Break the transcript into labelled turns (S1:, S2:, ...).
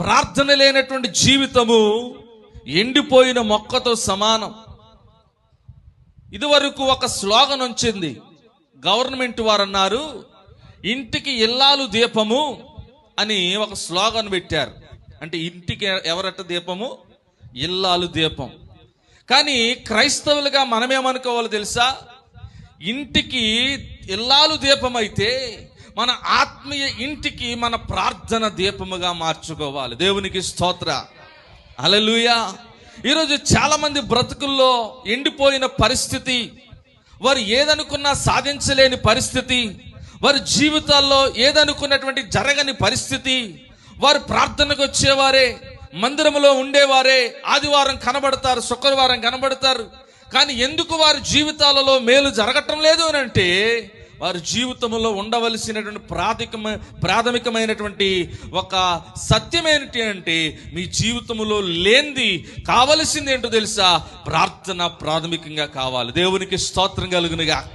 S1: ప్రార్థన లేనటువంటి జీవితము ఎండిపోయిన మొక్కతో సమానం. ఇదివరకు ఒక స్లోగన్ వచ్చింది. గవర్నమెంట్ వారు అన్నారు, ఇంటికి ఇల్లాలు దీపము అని ఒక స్లోగన్ పెట్టారు. అంటే ఇంటికి ఎవరట దీపము? ఇల్లాలు దీపం. కానీ క్రైస్తవులుగా మనమేమనుకోవాలో తెలుసా? ఇంటికి ఇల్లాలు దీపం అయితే మన ఆత్మీయ ఇంటికి మన ప్రార్థన దీపముగా మార్చుకోవాలి. దేవునికి స్తోత్ర, హల్లెలూయా. ఈరోజు చాలా మంది బ్రతుకుల్లో ఎండిపోయిన పరిస్థితి, వారు ఏదనుకున్నా సాధించలేని పరిస్థితి, వారి జీవితాల్లో ఏదనుకున్నటువంటి జరగని పరిస్థితి. వారు ప్రార్థనకు వచ్చేవారే, మందిరంలో ఉండేవారే, ఆదివారం కనబడతారు, శుక్రవారం కనబడతారు. కానీ ఎందుకు వారి జీవితాలలో మేలు జరగటం లేదు అని అంటే, వారి జీవితంలో ఉండవలసినటువంటి ప్రాథమికమైనటువంటి ఒక సత్యం ఏంటి అంటే, మీ జీవితంలో లేనిది కావలసింది ఏంటో తెలుసా? ప్రార్థన ప్రాథమికంగా కావాలి. దేవునికి స్తోత్రం కలుగునుగా.